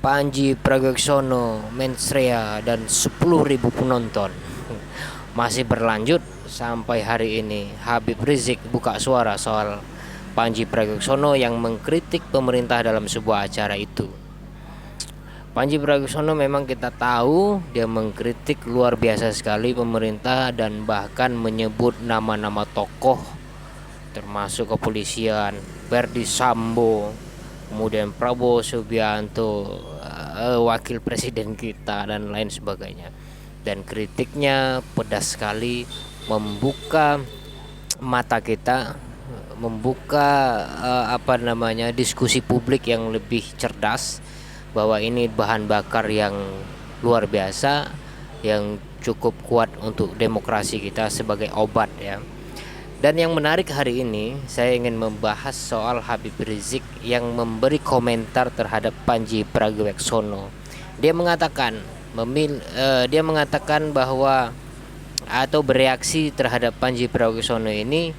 Panji Pragiwaksono, Mensrea dan 10.000 penonton masih berlanjut sampai hari ini. Habib Rizik buka suara soal Panji Pragiwaksono yang mengkritik pemerintah dalam sebuah acara itu. Panji Pragiwaksono memang kita tahu dia mengkritik luar biasa sekali pemerintah dan bahkan menyebut nama-nama tokoh termasuk kepolisian, Verdi Sambo, kemudian Prabowo Subianto, wakil presiden kita dan lain sebagainya. Dan kritiknya pedas sekali, membuka mata kita, membuka diskusi publik yang lebih cerdas bahwa ini bahan bakar yang luar biasa yang cukup kuat untuk demokrasi kita sebagai obat ya. Dan yang menarik hari ini saya ingin membahas soal Habib Rizik yang memberi komentar terhadap Panji Pragiwaksono. Dia mengatakan bahwa atau bereaksi terhadap Panji Pragiwaksono ini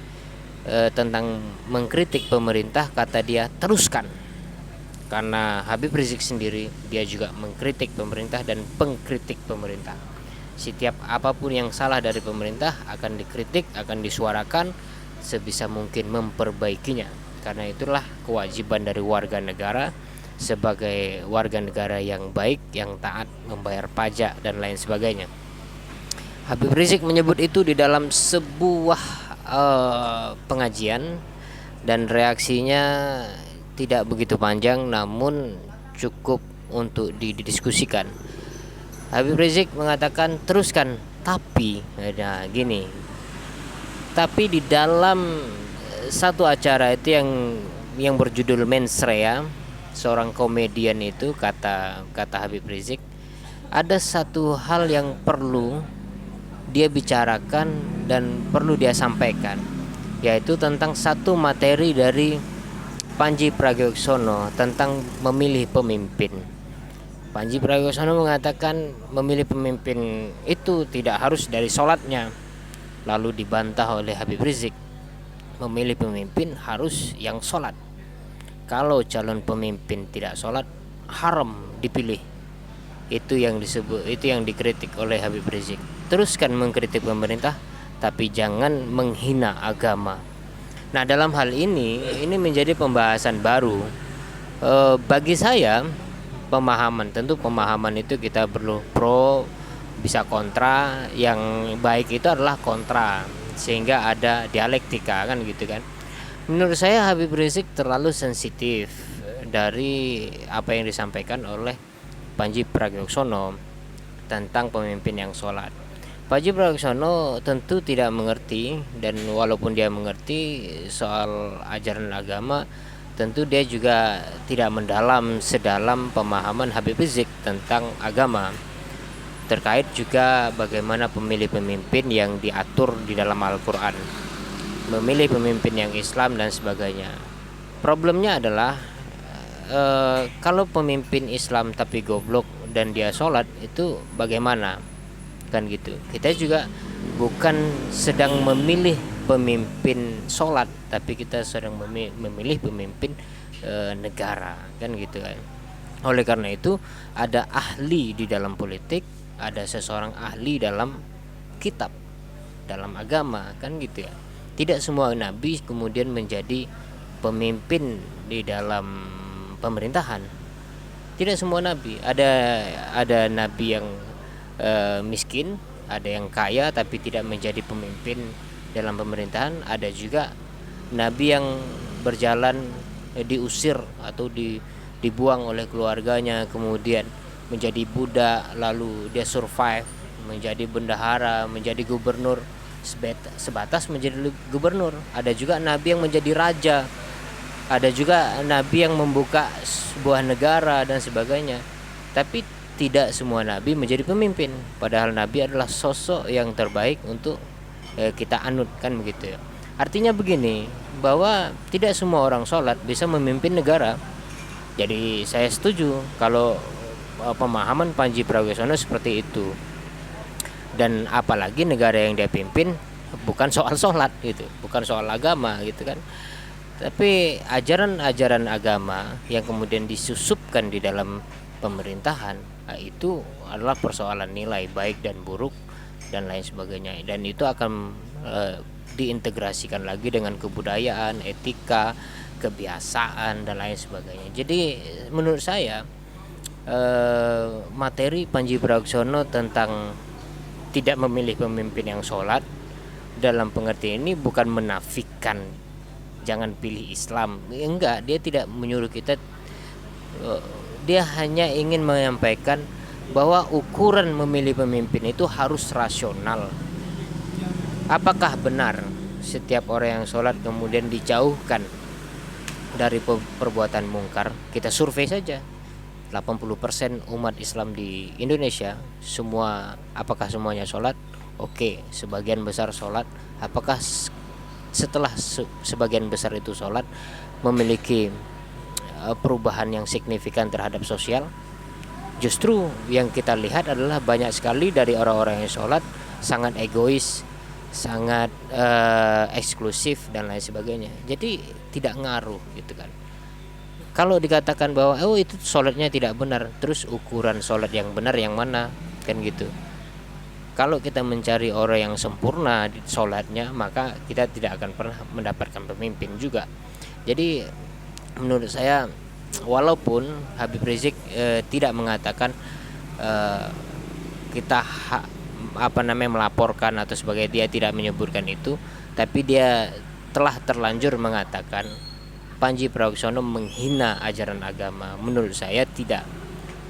tentang mengkritik pemerintah, kata dia teruskan. Karena Habib Rizik sendiri dia juga mengkritik pemerintah dan pengkritik pemerintah. Setiap apapun yang salah dari pemerintah akan dikritik, akan disuarakan, sebisa mungkin memperbaikinya. Karena itulah kewajiban dari warga negara sebagai warga negara yang baik, yang taat, membayar pajak dan lain sebagainya. Habib Rizik menyebut itu di dalam sebuah pengajian dan reaksinya tidak begitu panjang namun cukup untuk didiskusikan. Habib Rizik mengatakan teruskan, tapi tapi di dalam satu acara itu yang berjudul Mensrea, seorang komedian itu, kata Habib Rizik, ada satu hal yang perlu dia bicarakan dan perlu dia sampaikan, yaitu tentang satu materi dari Panji Pragiwaksono tentang memilih pemimpin. Panji Pragiwaksono mengatakan memilih pemimpin itu tidak harus dari sholatnya. Lalu dibantah oleh Habib Rizik, memilih pemimpin harus yang sholat. Kalau calon pemimpin tidak sholat, haram dipilih. Itu yang dikritik oleh Habib Rizik. Teruskan mengkritik pemerintah, tapi jangan menghina agama. Nah, dalam hal ini menjadi pembahasan baru bagi saya. Pemahaman itu kita perlu pro, bisa kontra. Yang baik itu adalah kontra, sehingga ada dialektika kan gitu kan. Menurut saya Habib Rizik terlalu sensitif dari apa yang disampaikan oleh Panji Pragiwaksono tentang pemimpin yang sholat. Panji Pragiwaksono tentu tidak mengerti, dan walaupun dia mengerti soal ajaran agama, tentu dia juga tidak sedalam pemahaman Habib Rizik tentang agama, terkait juga bagaimana pemilih pemimpin yang diatur di dalam Al-Quran, memilih pemimpin yang Islam dan sebagainya. Problemnya adalah kalau pemimpin Islam tapi goblok dan dia sholat, itu bagaimana kan gitu. Kita juga bukan sedang memilih pemimpin sholat, tapi kita sedang memilih pemimpin negara kan gitu kan. Oleh karena itu ada ahli di dalam politik, ada seseorang ahli dalam kitab, dalam agama kan gitu ya. Tidak semua nabi kemudian menjadi pemimpin di dalam pemerintahan. Tidak semua nabi. Ada nabi yang miskin, ada yang kaya tapi tidak menjadi pemimpin dalam pemerintahan. Ada juga nabi yang berjalan diusir atau dibuang oleh keluarganya, kemudian menjadi budak, lalu dia survive menjadi bendahara, menjadi gubernur, sebatas menjadi gubernur. Ada juga nabi yang menjadi raja, ada juga nabi yang membuka sebuah negara dan sebagainya. Tapi tidak semua nabi menjadi pemimpin, padahal nabi adalah sosok yang terbaik untuk kita anut kan begitu ya. Artinya begini, bahwa tidak semua orang sholat bisa memimpin negara. Jadi saya setuju kalau pemahaman Panji Pragiwaksono seperti itu. Dan apalagi negara yang dia pimpin bukan soal sholat gitu, bukan soal agama gitu kan, tapi ajaran-ajaran agama yang kemudian disusupkan di dalam pemerintahan, itu adalah persoalan nilai baik dan buruk dan lain sebagainya, dan itu akan diintegrasikan lagi dengan kebudayaan, etika, kebiasaan dan lain sebagainya. Jadi menurut saya materi Panji Pragiwaksono tentang tidak memilih pemimpin yang sholat dalam pengertian ini bukan menafikan jangan pilih Islam, enggak, dia tidak menyuruh kita, dia hanya ingin menyampaikan bahwa ukuran memilih pemimpin itu harus rasional. Apakah benar setiap orang yang sholat kemudian dijauhkan dari perbuatan mungkar? Kita survei saja 80% umat Islam di Indonesia, apakah semuanya sholat? Oke, sebagian besar sholat. Apakah setelah sebagian besar itu sholat memiliki perubahan yang signifikan terhadap sosial? Justru yang kita lihat adalah banyak sekali dari orang-orang yang sholat sangat egois, sangat eksklusif dan lain sebagainya. Jadi tidak ngaruh gitu kan. Kalau dikatakan bahwa itu sholatnya tidak benar, terus ukuran sholat yang benar yang mana, kan gitu. Kalau kita mencari orang yang sempurna di sholatnya, maka kita tidak akan pernah mendapatkan pemimpin juga. Jadi menurut saya, walaupun Habib Rizik tidak mengatakan kita melaporkan atau sebagai, dia tidak menyebutkan itu, tapi dia telah terlanjur mengatakan Panji Pragiwaksono menghina ajaran agama. Menurut saya tidak.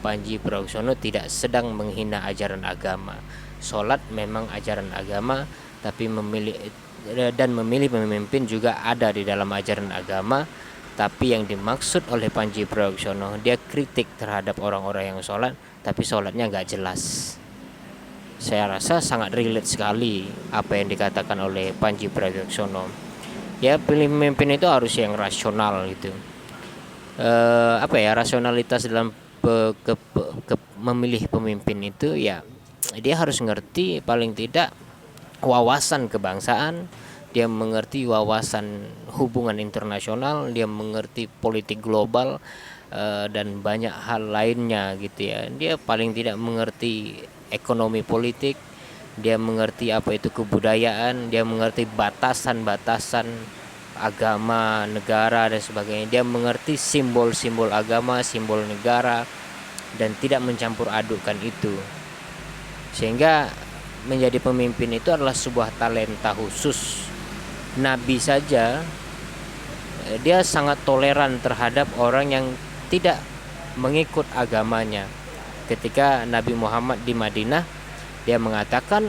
Panji Pragiwaksono tidak sedang menghina ajaran agama. Sholat memang ajaran agama, tapi memilih pemimpin juga ada di dalam ajaran agama. Tapi yang dimaksud oleh Panji Pragiwaksono, dia kritik terhadap orang-orang yang sholat, tapi sholatnya nggak jelas. Saya rasa sangat relate sekali apa yang dikatakan oleh Panji Pragiwaksono. Ya, pemimpin itu harus yang rasional gitu. Rasionalitas dalam memilih pemimpin itu, ya dia harus ngerti paling tidak wawasan kebangsaan, dia mengerti wawasan hubungan internasional, dia mengerti politik global, dan banyak hal lainnya gitu ya. Dia paling tidak mengerti ekonomi politik, dia mengerti apa itu kebudayaan, dia mengerti batasan-batasan agama, negara dan sebagainya. Dia mengerti simbol-simbol agama, simbol negara, dan tidak mencampur adukkan itu. Sehingga menjadi pemimpin itu adalah sebuah talenta khusus. Nabi saja dia sangat toleran terhadap orang yang tidak mengikut agamanya. Ketika Nabi Muhammad di Madinah, dia mengatakan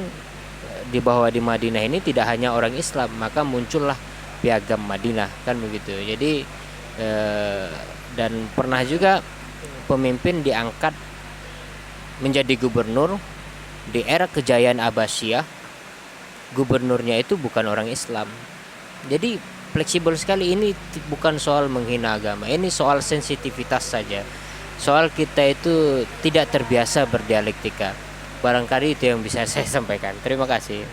bahwa di Madinah ini tidak hanya orang Islam, maka muncullah piagam Madinah, kan begitu. Jadi dan pernah juga pemimpin diangkat menjadi gubernur di era kejayaan Abbasiyah. Gubernurnya itu bukan orang Islam. Jadi fleksibel sekali. Ini bukan soal menghina agama, ini soal sensitivitas saja. Soal kita itu tidak terbiasa berdialektika. Barangkali itu yang bisa saya sampaikan. Terima kasih.